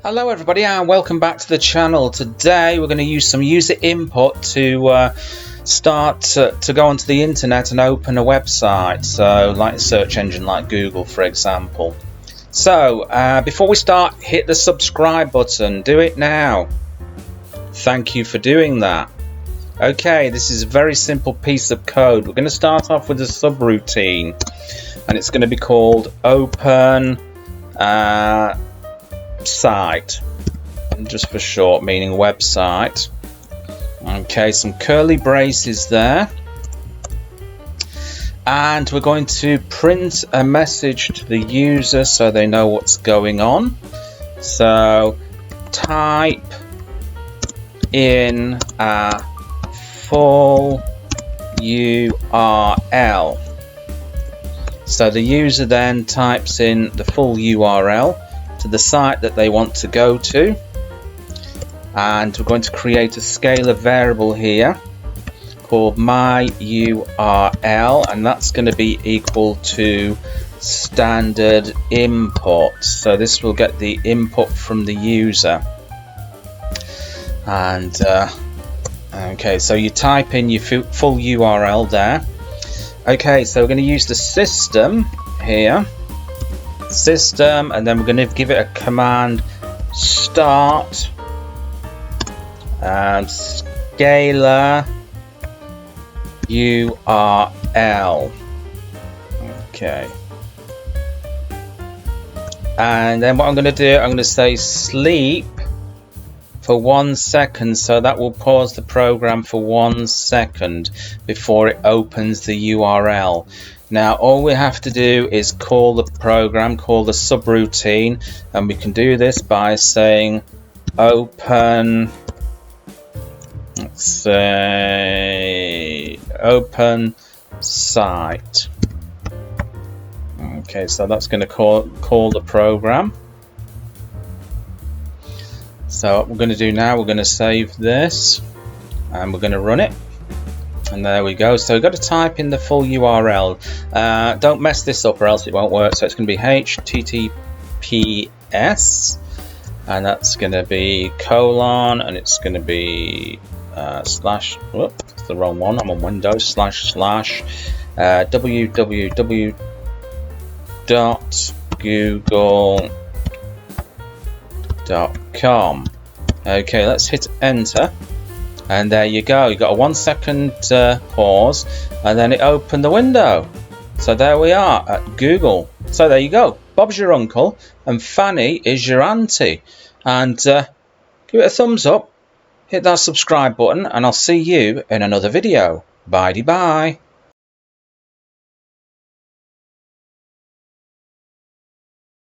Hello everybody and welcome back to the channel. Today we're going to use some user input to start to go onto the internet and open a website, so like a search engine like Google for example. So before we start, hit the subscribe button. Do it now. Thank you for doing that. Okay, this is a very simple piece of code. We're going to start off with a subroutine and it's going to be called open site, just for short, meaning website. Okay, some curly braces there, and we're going to print a message to the user so they know what's going on. So type in a full URL. So the user then types in the full URL to the site that they want to go to, and we're going to create a scalar variable here called my URL, and that's going to be equal to standard input. So this will get the input from the user. And okay, so you type in your full URL there. Okay, so we're going to use the system here, system, and then we're going to give it a command start and scalar URL. Okay, and then what I'm going to do, I'm going to say sleep for 1 second, so that will pause the program for 1 second before it opens the URL. Now all we have to do is call the program, call the subroutine, and we can do this by saying open, let's say open site. Okay, so that's going to call the program. So what we're going to do now, we're going to save this and we're going to run it. And there we go. So we've got to type in the full URL. Don't mess this up or else it won't work. So it's going to be HTTPS, and that's going to be colon, and it's going to be slash. Whoop, that's the wrong one. I'm on Windows. Slash www.google.com. Okay, let's hit enter. And there you go, you got a 1 second pause, and then it opened the window. So there we are at Google. So there you go, Bob's your uncle and Fanny is your auntie. And give it a thumbs up, hit that subscribe button, and I'll see you in another video. Bye-bye.